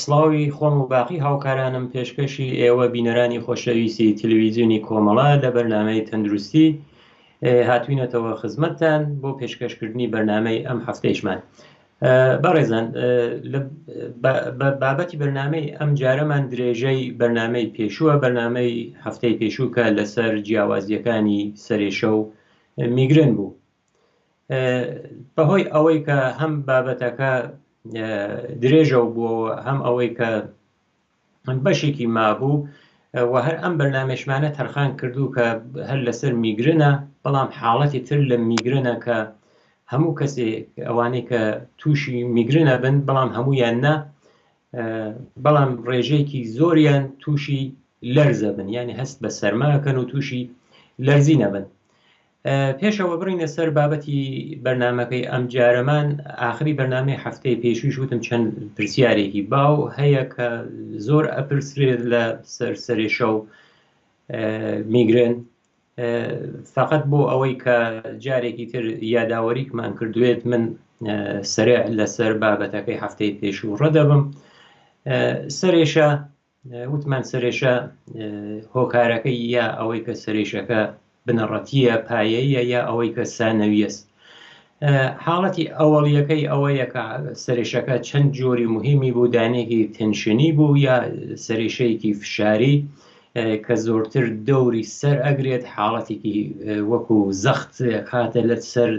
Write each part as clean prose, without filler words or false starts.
سڵاوی خۆم و باقی هاوکارانم پێشکەشی ئێوە بینەرانی خۆشەویستی تەلەڤیزیۆنی کۆمەڵا لە بەرنامەی تەندروستی هاتووینەتەوە خزمەتتان بۆ پێشکەشکردنی بەرنامەی ئەم هەفتەیشمان. بەڕێزان، بابەتی بەرنامەی ئەم جارەمان درێژەی بەرنامەی پێشووە، بەرنامەی هەفتەی پێشوو کە لەسەر جیاوازیەکانی سەرێشە و میگرن بوو. بەهۆی ئەوەی کە هەم بابەتەکە درێژە بووەوە، هەم ئەوەی کە بەشێکی مابوو و هەر ئەم بەرنامێشمانە تەرخان کردو کە هەر لەسەر میگرنە، بەڵام حاڵەتی تر لە میگرنە کە هەموو کەسێک ئەوانەی کە تووشی میگرنە بن، بەڵام هەموویان نا، بەڵام ڕێژەیەکی زۆریان تووشی لەرزە بن، یعنی هەست بە سەرماکەن و تووشی لەرزی نەبن. پێشەوە بڕینە سەر بابەتی بەرنمەکەی ئەم جارەمان. ئاخری بەرنامەی هەفتەی پێشووش وتم چەند پرسیارێکی باو هەیە کە زۆر ئەپرسرێت لە سەرێشە و میگرن، فقط بۆ ئەوەی کە جارێکی تر یاداوەریکمان کردوێت من سەرێع لەسەر بابەتەکەی هەفتەی پێشوو ڕەدەبم. سەرێشە وتمان سەرێشە هۆکارەکەی یا ئەوەی کە سەرێشەکە بنەڕەتیە پایەیە یا ئەوەی کە سانەویست. حاڵەتی ئەوەڵیەکەی ئەوەیە کە سەرێشەکە چەند جۆری مهمی بوو، دانێکی تەنشنی بوو یا سەرێشەیەکی فشاری کە زۆرتر دەوری سەر ئەگرێت، حاڵەتێکی وەکو زەخت هاتە لە سەر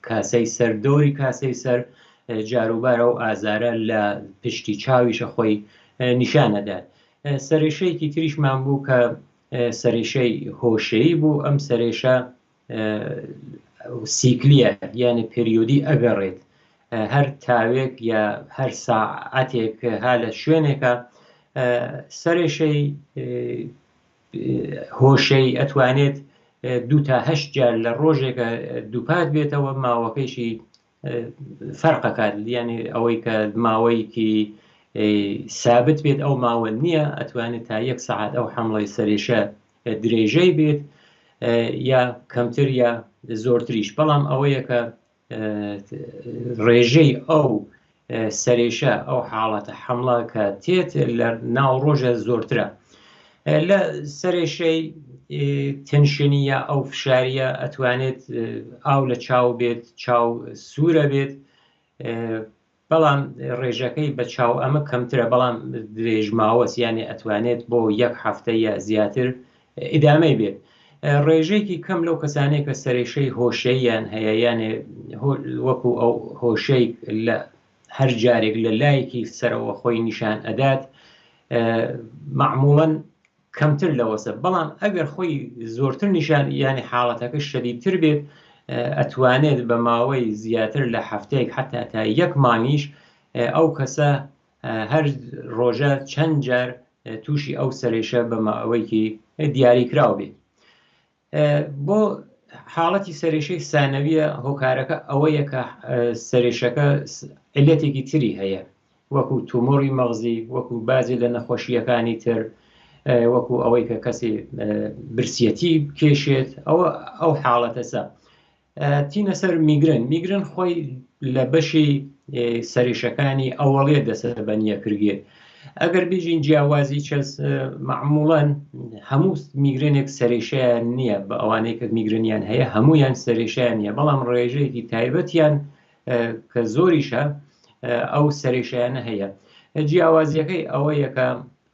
کاسەی سەر، دەوری کاسەی سەر جاروبارە و ئازارە لە پشتی چاویشە خۆی نیشانەدات. سەرێشەیەکی تریشمان بوو کە سەرێشەی هۆشەیی بوو. ئەم سەرێشە سیکلیە، یعنی پریۆدی ئەگەڕێت، هەر تاوێک یا هەر ساعەتێک ها لە شوێنێکە. سەرێشەی هۆشەی ئەتوانێت 2 تا 8 جار لە ڕۆژێکە دووپات بێتەوە، ماوەکەیشی فەرقەکات، یعنی ئەوەی کە ماوەیەکی سابت بێت ئەو ماوە نییە، ئەتوانێت تا 1 ساعت ئەو حەمڵەی سەرێشە درێژەی بێت یا کەمتر یا زۆرتریش، بەڵام ئەوەیە کە ڕێژەی ئەو سەرێشە ئەو حاڵەتە حەمڵە کە تێت لە ناو ڕۆژە زۆرترە. لە سەرێشەی تەنشنی یا ئەو فشاریە ئەتوانێت ئاو لە چاو بێت، چاو سوورە بێت، بەڵام ڕێژەکەی بە چاو ئەمە کەمترە، بەڵام درێژماوەست، یعنی ئەتوانێت بۆ 1 هەفتە یا زیاتر ئیدامەی بێت. ڕێژەیەکی کەم لەو کەسانەیە کە سەرێشەی هۆشەییان هەیە، یعنی وەکو ئەو هۆشەی لە هەر جارێک لە لایەکی سەرەوە خۆی نیشان ئەدات، معموڵەن کەمتر لەوەسە، بەڵام ئەگەر خۆی زۆرتر نیشان، یعنی حاڵەتەکە شەدیدتر بێت، ئەتوانێت بە ماوەی زیاتر لە هەفتەیەک حتا تا 1 مانگیش ئەو کەسە هەر ڕۆژە چەند جار تووشی ئەو سەرێشە بە ماوەیەکی دیاریکراو بێت. بۆ حاڵەتی سەرێشەی سانەویە هۆکارەکە ئەوەیە کە سەرێشەکە علەتێکی تری هەیە، وەکو تومۆری مەغزی، وەکو بازی لە نەخۆشیەکانی تر، وەکو ئەوەی کە کەسی برسیەتی بکێشێت، ئەو حاڵەتەسە. تینە سەر میگرن. میگرن خۆی لە بەشی سەرێشەکانی ئەوەڵێ دەسەر بە نیەکرگێت. ئەگەر بێژین جیاوازی چەس، معموڵەن هەموو میگرنێک سەرێشەیان نییە، بە ئەوانەی کە میگرنیان هەیە هەمویان سەرێشیان نییە، بەڵام ڕێژەیەکی تایبەتیان کە زۆریشە ئەو سەرێشیانە هەیە. جیاوازیەکەی ئەوەیە کە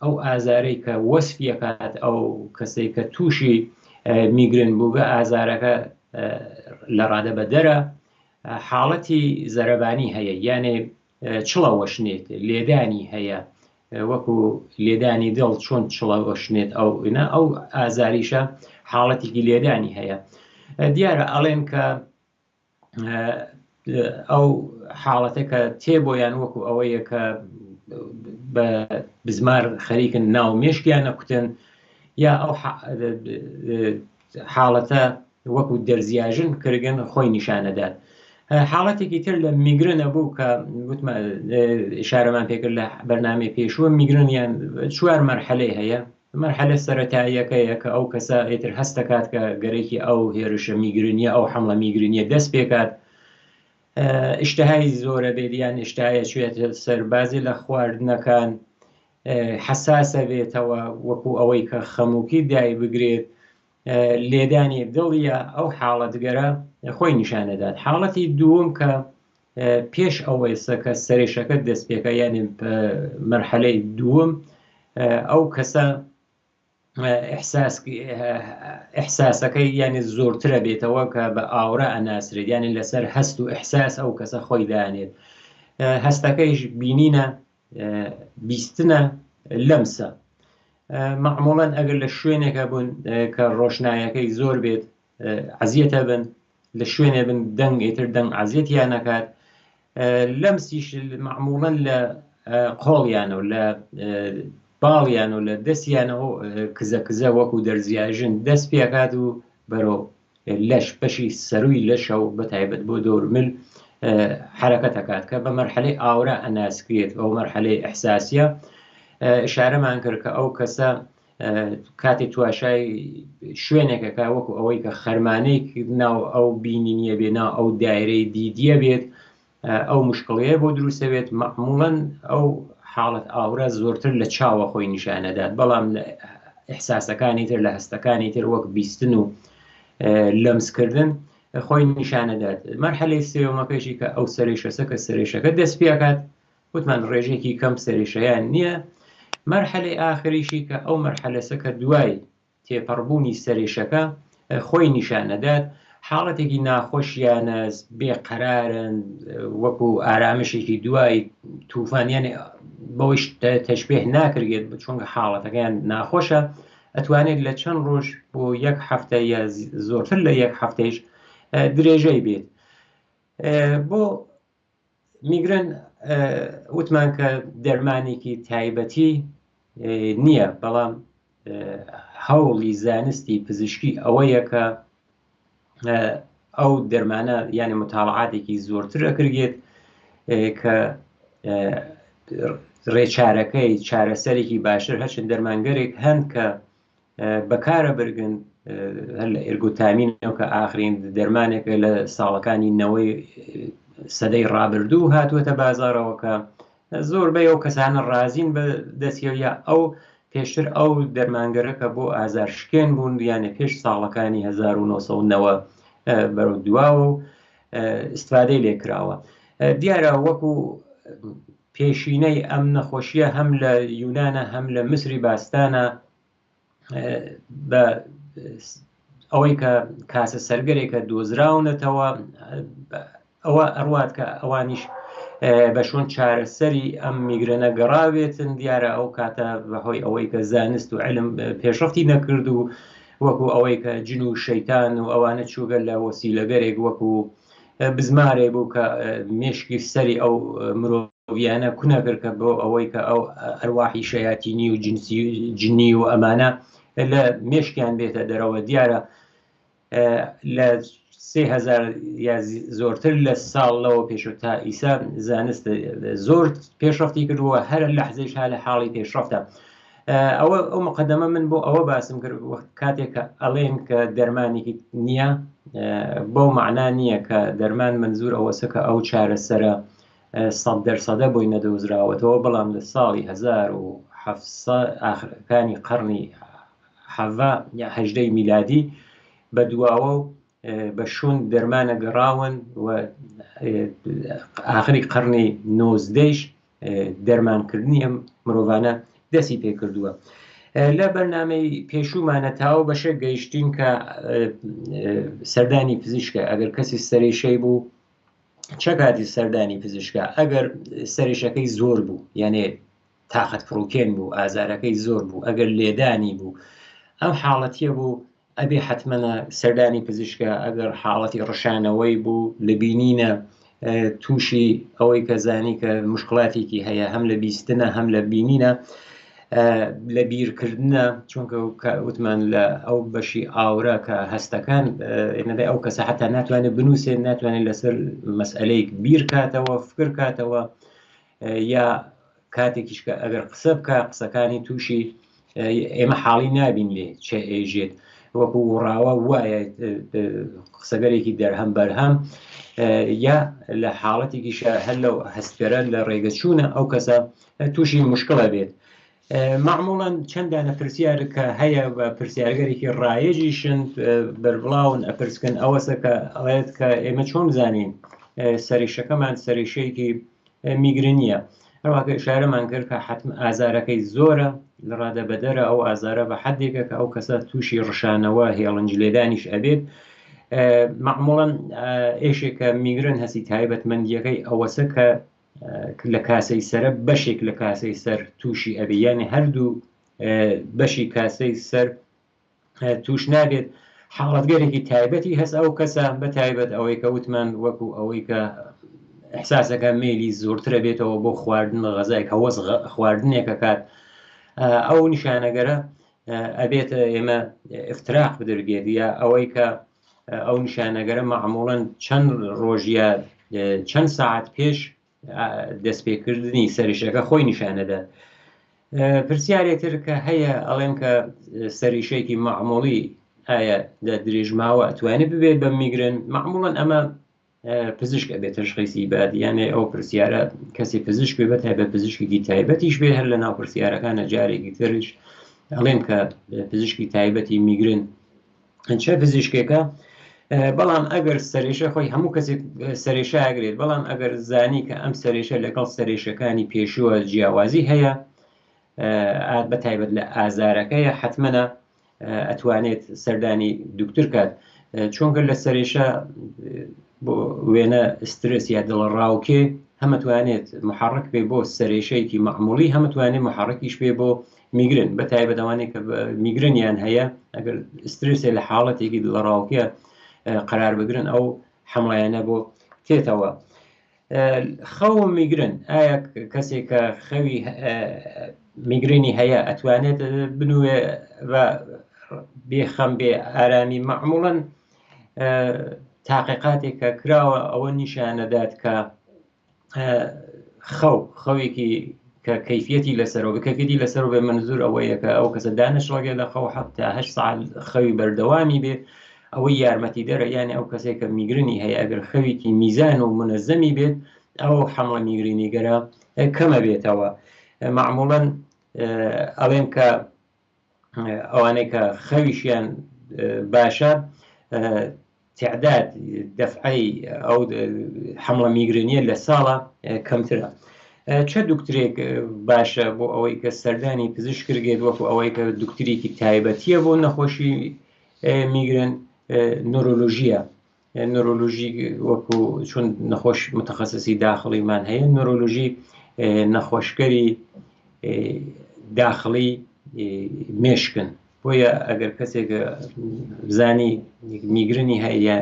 ئەو ئازارەی کە وەسفیەکات ئەو کەسەی کە تووشی میگرن بووگە، ئازارەکە لە ڕادە بەدەرە حاڵەتی زەرەبانی هەیە، یانێ چڵەوەشنێت، لێدانی هەیە، وەکو لێدانی دڵ چۆن چڵەوەشنێت ئەو ئازاریشە حاڵەتێکی لێدانی هەیە. دیارە ئەڵێن کە ئەو حاڵەتەکە تێبۆیان وەکو ئەوەیە کە بە بزمار خەریکن ناو مێشکیان نەکوتن، یا ئەو حاڵەتە وەکو دەرزیاژن کردن خۆی نیشانەدات. حاڵەتێکی تر لە میگرنە بوو کە ئشارەمان پێکرد لە بەرنامەی پێشووە. میگرنیان 4 مەرحەلەی هەیە. مەرحەلە سەرەتاییەکەیە کە ئەو کەسە ئیتر هەست دەکات کە گەرەی ئەو هێرشە میگرنیە، ئەو حەمڵە میگرنیە دەست پێکات. ئیشتهای زۆرە بێت یان ئیشتهایە چێتە سەر بازی لە خواردنەکان حساسە بێتەوە وەکو ئەوەی کە خەموکی دای بگرێت لێدانی دڵیە ئەو حاڵەتگەرە خۆی نیشانەدات. حاڵەتی دووەم کە پێش ئەوەی سەکە سەرێشەکە دەست پێکە یانی مەرحەلەی دووەم ئەو کەسە ئیحساسەکەی یانی زۆرترە بێتەوە کە بە ئاورە ئەناسرێت یانی لەسەر هەست و ئیحساس ئەو کەسە خۆی دانێت. هەستەکەیش بینینە بیستنە لەمسە. معموڵەن ئەگەر لە شوێنێکە بوون کە ڕۆشنایەکەی زۆر بێت عەزیەتە بن، لە شوێنێ بن دەنگ ئیتر دەنگ عەزیەتیان نەکات. لەمسیش معموڵەن لە قۆڵیان و لە باڵیان و لە دەستیانەوە کزە کزە وەکو دەرزیاژن دەست پێکات و بەرەو لەش بەشی سەرووی لەشە و بەتایبەت بۆ دۆرمل حرەکەتەکات کە بە مەرحەلەی ئاورە ئەناسکرێت ئەو مەرحەلەی ئیحساسیە. ئشارەمان کرد کە ئەو کەسە کاتی تواشای شوێنێکەکە وەکو ئەوەی کە خەرمانەی ناو ئەو بینینیە بێ ناو ئەو دایرەی دیدیە بێت ئەو مشکڵەیە بۆ دروستەوێت. معموڵەن ئەو حاڵەت ئاورە زۆرتر لە چاوە خۆی نیشانەدات، بەڵام لە ئیحساسەکانی تر لە هەستەکانی تر وەک بیستن و لەمسکردن خۆی نیشانەدات. مەرحەلەی سێوەمەکەشی کە ئەو سەرێشەسە کە سەرێشەکە دەست پێکات وتمان ڕێژێکی کەم سەرێشەیان نییە. مەرحەلەی ئاخریشی کە ئەو مەرحەلەسە کە دوای تێپەڕبوونی سەرێشەکە خۆی نیشانەدات، حاڵەتێکی ناخۆشیانە بێقەرارن وەکو ئارامشێکی دوای تووفانیانێ بەوەی تەشبیه ناکرێت چونکە حاڵەتەکەیان ناخۆشە، ئەتوانێت لە چەند ڕۆژ بۆ یەک هەفتە یا زۆرتر لە یەک هەفتەیش درێژەی بێت. بۆ میگرن وتمان کە دەرمانێکی تایبەتی نییە، بەڵام هەوڵی زانستی پزیشکی ئەوەیە کە ئەو دەرمانە یانی متاڵعاتێکی زۆرتر ئەکرێت کە ڕێچارەکەی چارەسەرێکی باشتر هەرچەند دەرمانگەرێک هەند کە بەکارە برگن هەر لە ئێرگۆتامینەوە کە ئاخرین دەرمانێکە لە ساڵەکانی نەوەی سەدەی ڕابردوو هاتووەتە بازارەوە کە زۆربەی ئەو کەسانە ڕازین بە دەستیەوە ئەو پێشتر ئەو دەرمانگەرەکە بۆ ئازارشکێن بوون یانە پێش ساڵەکانی 1990 بەرەو دواوە و ئیستفادەی لێکراوە. دیارە وەکو پێشینەی ئەم نەخۆشیە هەم لە یونانە هەم لە مسری باستانە بە ئەوەی کە کاسە سەرگەرێکە دۆزراونەتەوە ئەوە ئەڕوات کە ئەوانیش بە شۆن چارەسەری ئەم میگرەنە گەڕاوێتن. دیارە ئەو کاتە بەهۆی ئەوەی کە زانست و علم پێشرفتی نەکرد و وەکو ئەوەی کە جن و شەیتان و ئەوانە چووگە لە وەسیلەگەرێک وەکو بزمارێ بوو کە مێشکی سەری ئەو مرۆڤیانە کوونەکرد کە بۆ ئەوەی کە ئەو ئەرواحی شەیاتینی و جنی و ئەمانە لە مێشکیان بێتە دەرەوە. دیارە لە 3000 یا زۆرتر لە ساڵەوە پێشوە تا ئیسا زانست زۆر پێشرفتی کردووە، هەر لە حزیش ها لە حاڵی پێشرفتە. ئەوە ئەو مقدمە من بۆ ئەوە باسم کرد کاتێک کە ئەڵێن کە دەرمانێکی نییە بۆ معنا نییە کە دەرمان منزور ئەوەسە کە ئەو چارەسەرە 100% بۆی نەدۆزراوەتەوە، بەڵام لە ساڵی 1700 ئاخرەکانی قەرنی یا 18 میلادی بە دواوە و بە شوون دەرمانە گەڕاون و ئاخری قەرنی 19ش دەرمانکردنی ئەم مرۆڤانە دەستی پێ کردووە. لە بەرنامەی پێشوومانە تاوە بەشە گەیشتین کە سەردانی پزیشکە ئەگەر کەسی سەرێشەی بوو چه کاتی سەردانی پزیشکە ئەگەر سەرێشەکەی زۆر بوو یانێ تاقەت فڕوکێن بوو ئازارەکەی زۆر بوو ئەگەر لێدانی بوو ئەم حاڵەتیە بوو ئەبێ حتممەە سەردانی پزیشکە ئەگەر حاڵەتی ڕەشانەوەی بوو لە بینینە تووشی ئەوەی کە زانی کە مشکلاتێکی هەیە هەم لە بیستنە هەم لە بینینە لە بیرکردنە چونکە وتمان لە ئەو بەشی ئاورە کە هەستەکان نەبێ ئەو کەسە حتا ناتوانێت بنووسێت ناتوانێت لەسەر مەسئلەیەک بیر کاتەوە فکر کاتەوە یا کاتێکیش کە ئەگەر قسە بکە قسەکانی تووشی ئێمە حاڵی نابین لێ چێ ئێژێت وەکو ڕاوە وایە قسەگەرێکی دەرهەم بەرهەم یا لە حاڵەتێکیشە هەر لەو هەستێرە لە ڕێگەچوونە ئەو کەسە تووشی مشکڵە بێت. معموڵەن چەندانە پرسیارکە هەیە بە پرسیارگەرێکی ڕایەجیشن بەربڵاون ئەپرسکن ئەوەسە کە ئەڵێت کە ئێمە چۆن زانین سەریشەکەمان سەریشەیەکی میگرنیە. هەروەکە ئشارەمان کرد کە حتم ئازارەکەی زۆرە لە ڕادە بەدەرە ئەو ئازارە بە حدێکە کە ئەو کەسە تووشی ڕشانەوە هێڵنج لێدانیش ئەبێت. معموڵەن ئێشێکە میگرن هەسی تایبەتمەندیەکەی ئەوەسە کە لە کاسەی سەرە بەشێک لە کاسەی سەر تووشی ئەبێ، یعنی هەردوو بەشی کاسەی سەر توش نابێت. حاڵەتگەرێکی تایبەتی هەست ئەو کەسە بە تایبەت ئەوەی کە وتمان وەکو ئەوەی کە ئەحساسەکە مێلی زۆرترە بێتەوە بۆ خواردن غەزایك هەوەس خواردنێکە کات، ئەو نیشانەگەرە ئەبێت ئێمە افتراق بدرگێت، یا ئەوەی کە ئەو نیشانەگەرە معموڵەن چەند ڕۆژیە چەند ساعت پێش دەستپێکردنی سەریشەکە خۆی نیشانەدا. پرسیارێتر کە هەیە ئەڵێن کە سەریشەیەکی معموڵی ئایا درێژماوە ئەتوانێت ببێت بە میگرن. معموڵەن ئەمە پزیشک ئەبێت تەشخیصی بات، یانێ ئەو پرسیارە کەسی پزیشک بێ بەتایبەت پزیشکی تایبەتیش بێ. هەر لە ناو پرسیارەکانە جارێکی ترش ئەڵێن کە پزیشکی تایبەتی میگرن چه پزیشکێکە، بەڵام ئەگەر سەرێشە خۆی هەموو کەسێک سەرێشە ئاگرێت، بەڵام ئەگەر زانی کە ئەم سەرێشە لەگەڵ سەرێشەکانی پێشووە جیاوازی هەیە بە تایبەت لە ئازارەکەیە حتممەە ئەتوانێت سەردانی دوکتور کات، چونکە لە سەرێشە بۆ وێنە ئسترس یا دڵڕاوکێ هەمەتوانێت محرک بێ بۆ سەرێشەیەکی معمولی، هەمەتوانێت محرکیش بێ بۆ میگرن. بە تایبەتەوانێت کە میگرنیان هەیە ئەگەر سترسێ لە حاڵەتێکی دڵڕاوکێ قرار بگرن ئەو حملایانە بۆ تێتەوە. خەو میگرن، ئایا کەسێک کە خەوی میگرنی هەیە ئەتوانێت بنوێ بە بێخەم بێ ئارامی؟ معموڵەن تاقیقاتێک کە کراوە ئەوە نیشانەدات کە خەوێکی کە کەیفەتی لەسەرەوە بکەکەتی لەسەر بێ، منزور ئەوەیە کە ئەو کەسە دانەشڵگێ لە خەو 7 ساعت خەوی بەردەوامی بێ، ئەوەی یارمەتی دەرە. یعنی ئەو کەسێک کە میگرنی هەیە ئەگەر خەوێکی میزان و منەزەمی بێت ئەو حمڵە میگرینیگەرە کەمە بێتەوە. معموڵەن ئەڵێن کە ئەوانەی کە خەویشیان باشە تعداد دەفعی ئەو حمڵە میگرنیە لە ساڵە کەمترە. چه دکترێک باشە بۆ ئەوەی کە سەردانی پزیشک کرگێت وەکو ئەوەی کە دکتریکی تایبەتیە بۆ نەخۆشی میگرن؟ نۆرۆلۆژیە. نۆرۆلۆژی وەکو چون نەخۆش متخصصی داخڵیمان هەیە، نۆرۆلۆژی نەخۆشکەری داخڵی مێشکن. بۆیە ئەگەر کەسێک زانی میگرنی هەیە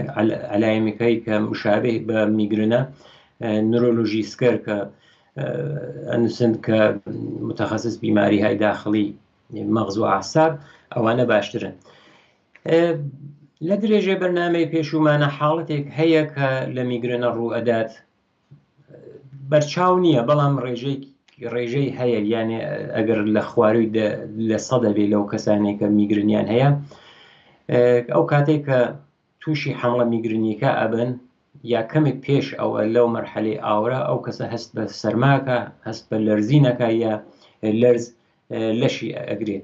علایمەکەی کە مشابه بە میگرنە، نۆرۆلۆژیستکەر کە ئەنووسن کە متخصص بیماری های داخڵی مەغز و ئاعساب، ئەوانە باشترن. لە درێژێ بەرنامەی پێشومانە حاڵەتێک هەیە کە لە میگرنە ڕوو ئەدات، بەرچاو نییە بەڵام ڕێژەی هەیە، یعنی ئەگەر لە خواروی لە سەدە بێ لەو کەسانێک کە میگرنیان هەیە، ئەو کاتێک کە تووشی حمڵە میگرنیەکە ئەبن یا کەمێک پێش ئەوە لەو مەرحەلەی ئاورە ئەو کەسە هەست بە سەرماکە، هەست بە لەرزینەکە یا لەرز لەشی ئەگرێت.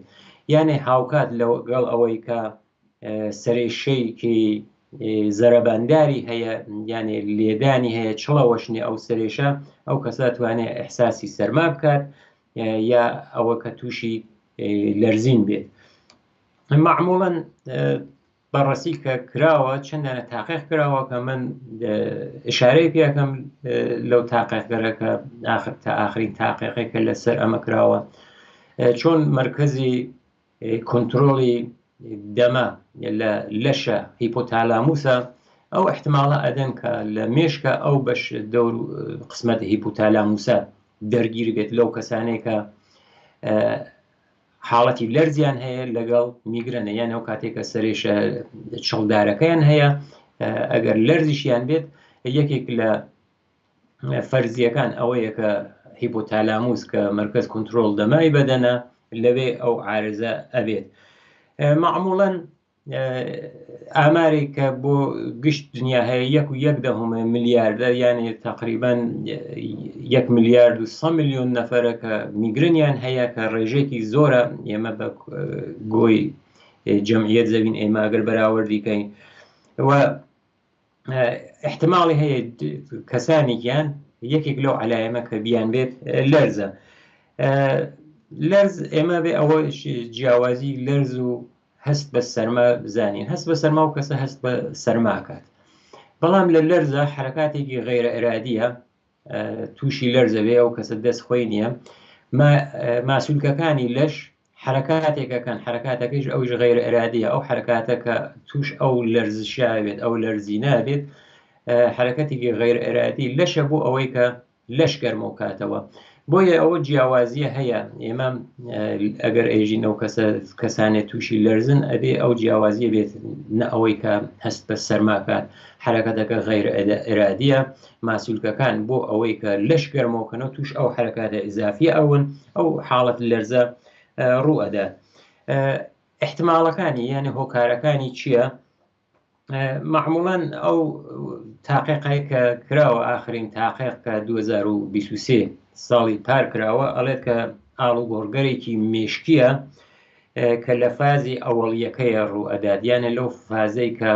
یعنی هاوکات لەگەڵ ئەوەی کە سەرێشەیەکی زەرەبانداری هەیە، یعنی لێدانی هەیە، چڵەوەشنی ئەو سەرێشە، ئەو کەسە توانێت ئەحساسی سەرما بکات یا ئەوە کە تووشی لەرزین بێت. معموڵەن بەڕاستی کە کراوە چەندانە تاقیق کراوە کە من ئشارەی پێکەم لەو تاقیقەکە تا ئاخرین تاقیقێکە لەسەر ئەمە کراوە، چۆن مرکزی کۆنتترۆلی دەمە لە لەشە هیپۆتالاموسە، ئەو احتمالە ئەدەن کە لە مێشکە ئەو بەش دەور قسمەت هیپۆتالاموسە دەرگیر بێت لەو کەسانەی کە حاڵەتی لەرزیان هەیە لەگەڵ میگرنە، یان ئەو کاتێکە سەرێشە چڵدارەکەیان هەیە ئەگەر لەرزیشیان بێت، یەکێک لە فەرزیەکان ئەوەیە کە هیپۆتالاموس کە مرکز کۆنتترۆل دەمای بەدەنە لەوێ ئەو عارزە ئەبێت. معموڵەن ئامارێک کە بۆ گشت دنیا هەیە 1.1 ملیاردە یعنی تقریبا 1.1 ملیۆن نەفەرە کە میگرنیان هەیە کە ڕێژێکی زۆرە ئێمە بە گۆی جەمعیەت زەوین ئێماگەر بەراوردیکەین و احتماڵی هەیە کەسانێکیان یەکێک لەو علایەمە کە بیان بێت لەرزە. لەرز ئێمە بێ ئەوە جیاوازی لەرز و هەست بە سەرما بزانین. هەست بە سەرما و کەسە هەست بە سەرماکات، بەڵام لە لەرزە حرەکاتێکی غەیرە ئێرادیە تووشی لەرزەوێ ئەو کەسە دەست خۆی نییە، ماسوولکەکانی لەش حرەکاتێکەکەن، حرەکاتەکەیش ئەوش غەیرە ئێرادیە، ئەو حرەکاتە کە توش ئەو لەرزشابێت ئەو لەرزی نابێت حرەکەتێکی غەیرە ئێرادی لەشە بۆ ئەوەی کە لەش گەرمە و کاتەوە. بۆیە ئەوە جیاوازیە هەیە. ئێمە ئەگەر ئێژین ئەو کەسانێت تووشی لەرزن ئەبێ ئەو جیاوازیە بێت، نە ئەوەی کە هەست بە سەرماکات حرەکەتەکە غەیرە ئێرادیە، ماسوولکەکان بۆ ئەوەی کە لەش گەرمەوەکەنەوە توش ئەو حرەکاتە ئیزافیە ئەون ئەو حاڵەت لەرزە ڕوو ئەدا. احتماڵەکانی یعنی هۆکارەکانی چییە؟ معموڵاً ئەو تاقیقی کە کراوە ئاخرین تاقیق کە 2023 ساڵی پار کراوە ئەڵێت کە ئاڵوگۆڕگەرێکی مێشکیە کە لە فازی ئەوەڵیەکەیە ڕوو ئەدات، یانە لەو فازەی کە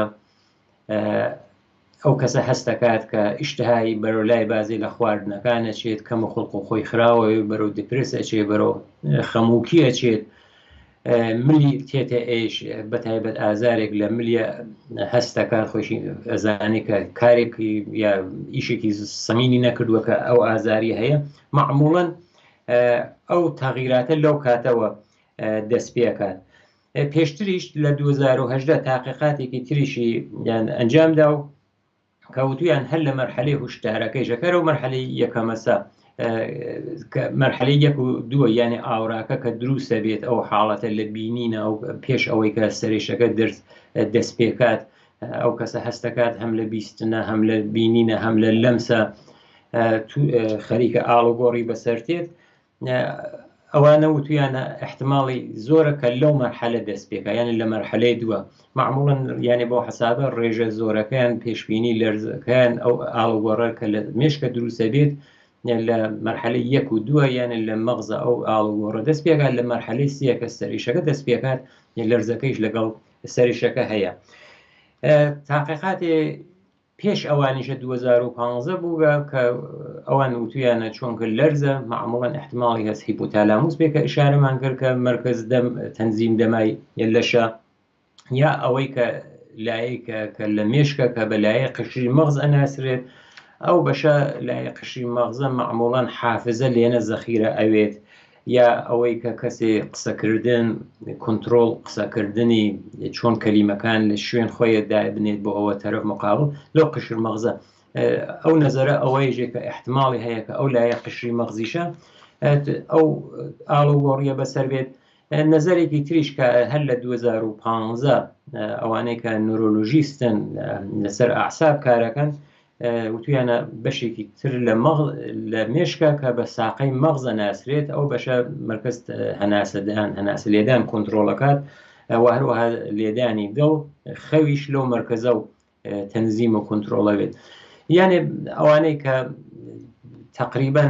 ئەو کەسە هەستەکات کە ئیشتهایی بەرەو لای بازی لە خواردنەکانە چێت، کەم و خڵق و خۆی خراوە بەرەو دیپرسە چێت، بەرەو خەموکیە چێت، ملی تێتە ئێش بەتایبەت ئازارێک لە ملیە هەستەکان خۆشی ئەزانێت کە کارێکی یا ئیشێکی سەمینی نەکردووە کە ئەو ئازاری هەیە، معموڵەن ئەو تەغیراتە لەو کاتەوە دەست پێکات. پێشتریش لە 2018 تاقیقاتێکی تریشی یان ئەنجامدا و کەوتویان هەر لە مەرحەلەی هوشدارەکەی ژەکەرە و مەرحەلەی یەکەمەسە مەرحەلەی 1 و 2 یعنی ئاوراکە کە دروستە بێت ئەو حاڵەتە لە بینینە ئەو پێش ئەوەی کە سەرێشەکە دەست پێکات، ئەو کەسە هەستەکات هەم لە بیستنە هەم لە بینینە هەم لە لەمسە خەریکە ئاڵوگۆڕی بەسەرتێت، ئەوانە وتویانە احتماڵی زۆرە کە لەو مەرحەلە دەست پێکە یعنی لە مەرحەلەی دووە. معموڵن یعنی بۆ حسابە ڕێژە زۆرەکەیان پێشبینی لەرزەکەیان ئەو ئاڵوگۆڕە کە لە مێشکە دروستە بێت لە مەرحەلەی 1 و 2 یانە لە مەغزە ئەو ئاڵوگۆڕە دەست پێکات، لە مەرحەلەی 3 کە سەریشەکە دەست پێکات لەرزەکەیش لەگەڵ سەریشەکە هەیە. تاقیقاتی پێش ئەوانیشە 2015 بووە کە ئەوان وتویانە چۆنکە لەرزە معموڵەن احتماڵی هەست هیپۆتالاموس بێ کە ئشارەمان کرد کە مەرکەز تەنزیم دەمای لەشە، یا ئەوەی کە لایەکە کە لە مێشکە کە بە لایە قشری مەغز ئەناسرێت، ئەو بەشە لای قشری مەغزە معموڵەن حافزە لێنە زەخیرە ئەوێت، یا ئەوەی کە کەسێ قسەکردن کۆنتترۆل قسەکردنی چۆن کەلیمەکان لە شوێن خۆیە دابنێت بۆ ئەوە تەرەف مقابل لەو قشر مەغزە. ئەو نەزەرە ئەوەیژێ کە احتماڵی هەیە کە ئەو لایە قشری مەغزیشە ئەو ئاڵوگۆڕیە بەسەر بێت. نەزەرێکی تریش کە هەر لە 2015 ئەوانەی کە نورۆلۆژیستن لەسەر ئاعساب کارەکەن وتویانە بەشێکی تر لە مێشکە کە بە ساقەی مەغزە ناسرێت، ئەو بەشە مەرکەز هەناسە لێدان کۆنتترۆلەکات و هەروەها لێدانی دڵ خەویش لەو مەرکەزە و تەنزیم و کۆنتترۆڵە بێت. یانێ ئەوانەی کە تقریبا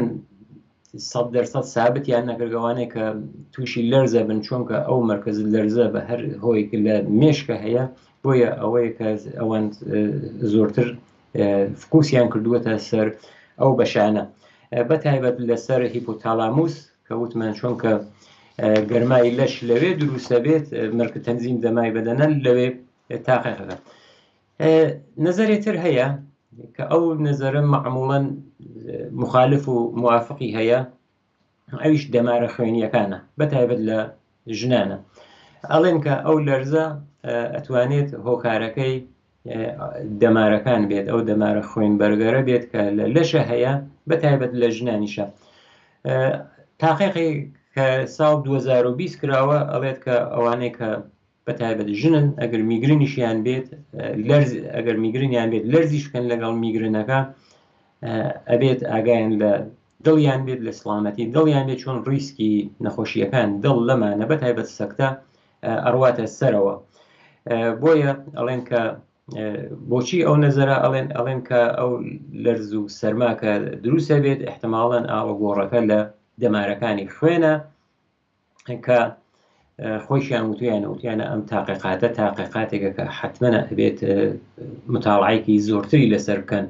100% سابتیان نەکردوانەیە کە تووشی لەرزە بن چۆنکە ئەو مەرکەز لەرزە بە هەر هۆی لە مێشکە هەیە، بۆیە ئەوەیە کە ئەوان زۆرتر فکوسیان کردووەتە سەر ئەو بەشانە، بەتایبەت لەسەر هیپۆتالاموس کە وتمان چۆنکە گەرمای لەش لەوێ دروستە بێت مەرکە تەنزیم دەمای بەدەنە لەوێ تاقیقەکە. نەزەرێتر هەیە کە ئەو نەزەرە معموڵەن مخالف و موافقی هەیە، ئەویش دەمارە خوێنیەکانە بەتایبەت لە ژنانە. ئەڵێن کە ئەو لەرزە ئەتوانێت هۆکارەکەی دەمارەکان بێت، ئەو دەمارە خوێنبەرگەرە بێت کە لە لەشە هەیە بەتایبەت لە ژنانیشە. تاقیقی کە ساڵ 2020 کراوە ئەڵێت کە ئەوانەی کە بەتایبەت ژنن ئەگەر میگرنیشیان بێت ئەگەر میگرنیان بێت لەرزیش بکەن لەگەڵ میگرنەکە ئەبێت ئاگایان لە دڵیان بێت لە سڵامەتی دڵیان بێت، چۆن ڕیسکی نەخۆشیەکان دڵ لەمانە بەتایبەت سەکتە ئەڕواتە سەرەوە. بۆیە ئەڵێن کە بۆچی ئەو نەزەرە ئەڵێن کە ئەو لەرز و سەرماکە دروستە بێت احتماڵەن ئاڵۆگۆڕەکە لە دەمارەکانی خوێنە کە خۆشیان وتیانە ئەم تاقیقاتێکە کە حتممە بێت متاڵعایکی زۆرتری لەسەر بکەن.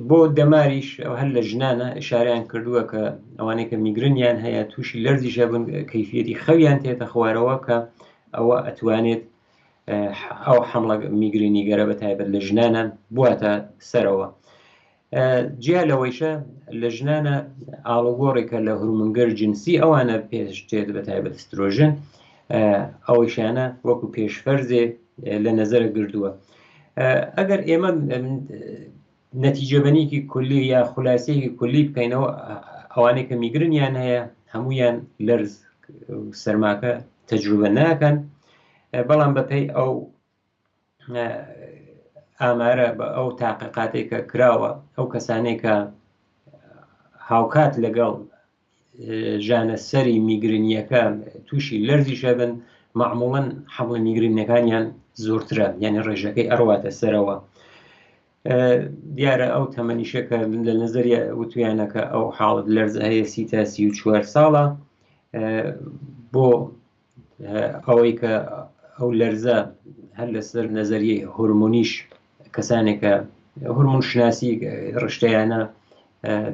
بۆ دەماریش هەر لە ژنانە ئشاریان کردووە کە ئەوانەی کە میگرنیان هەیە تووشی لەرزیشە بن کەیفیەتی خەویان تێتە خوارەوە کە ئەوە ئەتوانێت ئەو حملە میگرینیگەرە بە تایبەت لە ژنانە بواتە سەرەوە. جیا لەوەیشە لە ژنانە ئاڵۆگۆڕێکە لە هورمونگەر جنسی ئەوانە پێشتێت بە تایبەت ئسترۆژن، ئەوەیشانە وەکو پێشفەرزێ لە نەزەرە گردووە. ئەگەر ئێمە نەتیجەبەنیکی کولی یا خولاسەیەکی کولی بکەینەوە ئەوانەی کە میگرنیان هەیە هەمویان لەرز سەرماکە تەجروبە ناکەن، بەڵام بەپێی ئەو ئامارە بە ئەو تاقیقاتێک کە کراوە ئەو کەسانێک کە هاوکات لەگەڵ ژانە سەری میگرنیەکە تووشی لەرزیشە بن معموڵەن حمڵە میگرنیەکانیان زۆرترە، یعنی ڕێژەکەی ئەڕواتە سەرەوە. دیارە ئەو تەمەنیشەکە لە نظریە وتویانەکە ئەو حاڵت لەرزە هەیە 30 تا 34 ساڵە بۆ ئەوەی کە ئەو لەرزە هەر لەسەر نەزەریەی هورمۆنیش کەسانێکە هورمۆن شناسی ڕشتەیانە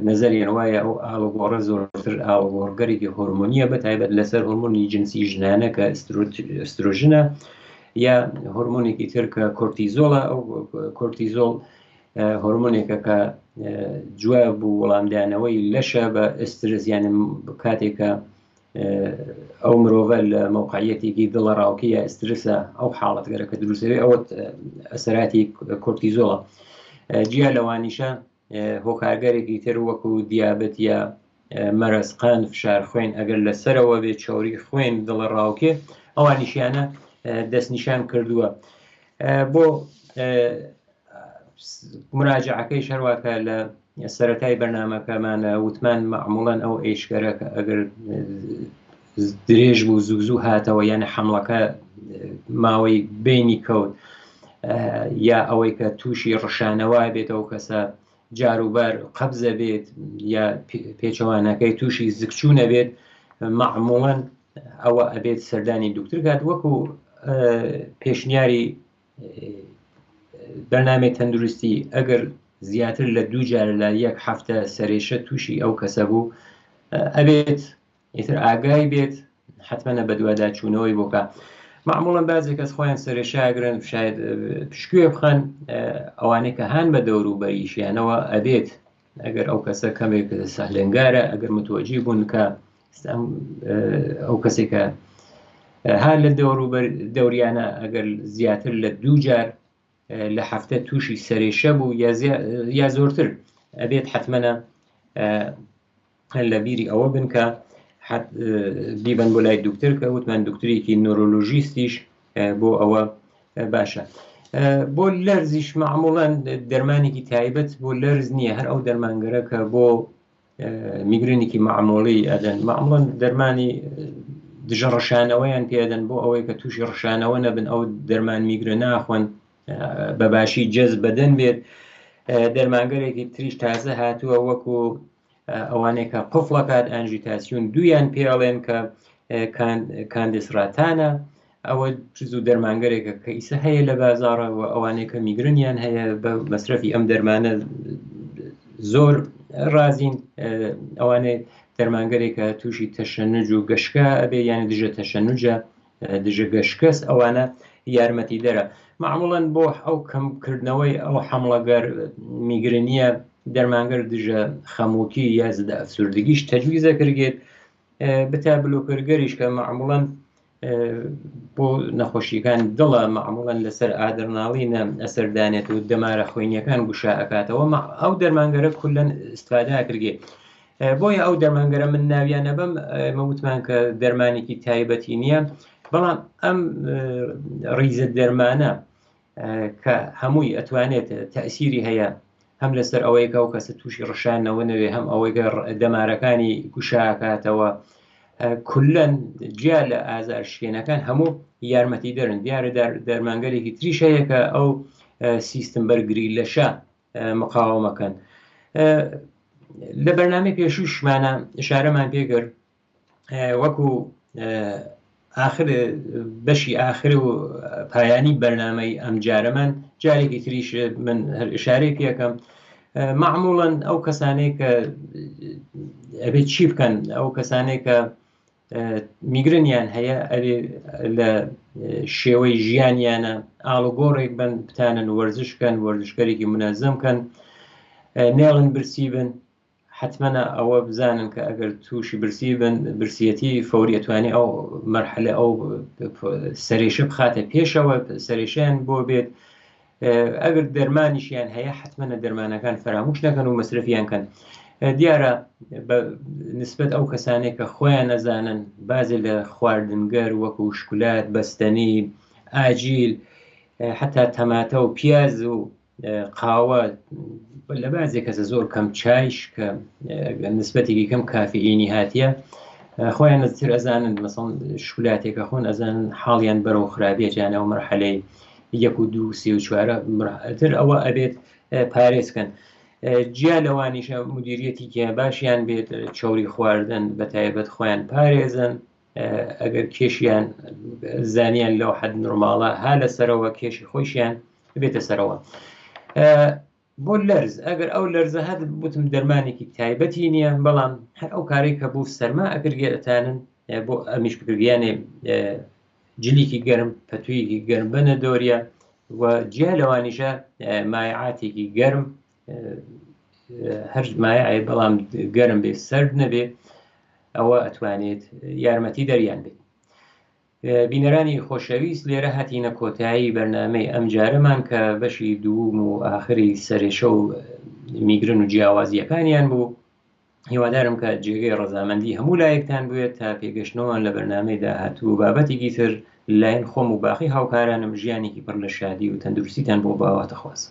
نەزەریان وایە ئەو ئاڵۆگۆڕە زۆرتر ئاڵۆگۆڕگەرێکی هورمۆنیە بە تایبەت لەسەر هورمۆنی جنسی ژنانە کە ئسترۆژنە یا هورمۆنێکی تر کە کۆرتیزۆڵە. ئەو کۆرتیزۆڵ هورمۆنێکە کە جواب بوو وەڵامدانەوەی لەشە بە ئسترسیانە کاتێکە ئەو مرۆڤە لە موقعیەتێکی دڵە ڕاوکیە ئسترسە ئەو حاڵەتگەرەکە دروستەوێت ئەوە ئەسەراتی کۆرتیزۆڵە. جیا لەوانیشە هۆکارگەرێکی تر وەکو دیابەت یا مەرەز قەند فشار خوێن ئەگەر لەسەرەوە بێت چاوری خوێن دڵە ڕاوکێ ئەوانیشیانە دەستنیشان کردووە. بۆ مراجعەکەی شەرواکە لە سەرەتای بەرنامەکەمانە وتمان معموڵەن ئەو ئێشکەرە کە ئەگەر درێژ بوو زوو هاتەوە یانە حملەکە ماوەی بینی کەوت یا ئەوەی کە تووشی ڕشانەوە بێتەوە کەسە جاروبار قەبزە بێت یا پێچەوانەکەی تووشی زگچوونە بێت معموڵەن ئەوە ئەبێت سەردانی دوکتر کات وەکو پێشنیاری بەرنامەی تەندروستی ئەگەر زیاتر لە 2 جار لە 1 هەفتە سەرێشە تووشی ئەو کەسە بوو ئەبێت ئیتر ئاگای بێت حتممە بە دوواداچوونەوەی بۆکە. معموڵەن بعضی کەس خۆیان سەرێشاگرن شاید پشکوێ بخەن ئەوانەی کە هان بە دەوروبەریشیانەوە ئەبێت ئەگەر ئەو کەسە کەمێک سەهلنگارە ئەگەر متوەجی بوون کە ئەو کەسێکە هان لە دەوریانە ئەگەر زیاتر لە 2 جار لە هەفتە تووشی سەرێشە بوو یا زۆرتر ئەبێت حتممە لە بیری ئەوە بن کە بیبن بۆ لای دوکتر کە وتمان دکتۆرێکی نۆرۆلۆژیستیش بۆ ئەوە باشە. بۆ لەرزیش معموڵەن دەرمانێکی تایبەت بۆ لەرز نییە، هەر ئەو دەرمانگەرە کە بۆ میگرنێکی معموڵی ئەدەن معموڵەن دەرمانی دژە ڕەشانەوەیان پێدەن بۆ ئەوەی کە تووشی ڕەشانەوە نەبن ئەو دەرمان میگرە ناخۆن بە باشی جەز بەدەن بێت. دەرمانگەرێکی تریش تازە هاتووە وەکو ئەوانەیە کە قوفڵەکات ئەنژیتاسیۆن دویان پێڵێن کە کاندیسراتانە ئەوە زوو دەرمانگەرێکە کە ئیسە هەیە لە بازاڕەوە ئەوانەیە کە میگرنیان هەیە بە مەسرەفی ئەم دەرمانە زۆر رازین. ئەوانەیە دەرمانگەرێکە تووشی تەشەنج و گەشکە ئەبێ یانی دژە تەشەنجە دژە گەشکەس ئەوانە یارمەتی دەرە. معموڵەن بۆ ئەو کەمکردنەوەی ئەو حملەگەر میگرنیە دەرمانگەر دژە خەموکی یا زدە ئەفسوردگیش تەجویزە کردێت بتا بلوکەرگەریش کە معموڵەن بۆ نەخۆشیەکان دڵە معموڵەن لەسەر ئادرناڵینە ئەسەردانێت و دەمارە خوێنیەکان گوشا ئەکاتەوە ئەو دەرمانگەرە کولەن استفادا کردێت. بۆیە ئەو دەرمانگەرە من ناویانە بەم مەوتمان کە دەرمانێکی تایبەتی نییە، بەڵام ئەم ڕیزە دەرمانە کە هەمووی ئەتوانێت تەئسیری هەیە هەم لەسەر ئەوەی کە ئەو کەسە تووشی ڕەشانەوە نەوێ هەم ئەوەی دەمارەکانی گوشاکاتەوە کولەن جیا لە ئازار شوێنەکان هەموو یارمەتی دەرن دیارە دەرمانگەرێکی تریش هەیە کە ئەو سیستم بەرگری لەشە مقاومەکەن. لە بەرنامەی پێشووشمانە شارەمان پێگەر وەکو آخر بەشی ئاخر و پایانی بەرنامەی ئەم جارەمان جارێکی تریش من ئشارەی پێکەم معموڵەن ئەو کەسانەی کە ئەبێت چی بکەن ئەو کەسانەی کە میگرنیان هەیە ئەبێ لە شێوەی ژیانیانە ئاڵوگۆڕێک بن بتانن وەرزشکەن وەرزشکەرێکی منەزەمکەن نێڵن برسی بن حتممە ئەوە بزانن کە ئەگەر تووشی برسی بن برسیەتی فەوریەتوانی ئەو مەرحلە ئەو سەرێشە بخاتە پێشەوە سەرێشیان بۆ بێت ئەگەر دەرمانیشیان هەیە حتممە دەرمانەکان فراموش نەکەن و مەسرفیان کەن. دیارە نسبەت ئەو کەسانێک کە خۆیان نەزانن بازێ لە خواردنگەر وەکو شکولات بەستەنی ئاجیل حتا تەماتە و پیاز و قاوە لە بازێک کەسە زۆر کەم چایش کە نسبەتێکی کەم کافئینی هاتیە خۆیان نزتر ئەزانن مەسەڵەن شکولاتێکە خۆن ئەزانن حاڵیان بەرەو خراپێتیانەوە مەرحەلەی 1 و 2 3 و 4 تر ئەوە ئەبێت پارێزکەن. جیا لەوانیشە مدیریەتی کە باشیان بێت چۆری خواردن بە تایبەت خۆیان پارێزن ئەگەر کێشیان زانیان لەو حەد نورماڵە ها لەسەرەوە کێشی خۆشیان بێتە سەرەوە. بۆ لەرز ئەگەر ئەو لەرزە هەت بوتم دەرمانێکی تایبەتی نییە بەڵام هەر ئەو کارێک کە بۆ سەرما ئەگرگێتانن بۆ ئەمیش بگریانێ جلیکی گەرم پەتویەکی گەرم بنە دۆریە و جیا لەوانیشە مایعاتێکی گەرم هەر مایعی بەڵام گەرم بێ سرد نەبێ ئەوە ئەتوانێت یارمەتی دەریان بێت. بینەرانی خۆشەویست لێرە هاتیینە کۆتایی بەرنامەی ئەم جارەمان کە بەشی دووم و ئاخری سەرێشە و میگرن و جیاوازیەکانیان بوو. هیوادارم کە جێگەی ڕەزامەندی هەموو لایەکتان بوێت تا پێگەشتنەوە لە بەرنامەی داهاتوو بابەتێکی تر لایەن خۆم و باقی هاوکارانم ژیانێکی پڕ لە شادی و تەندروستیتان بۆ باواتە خواست.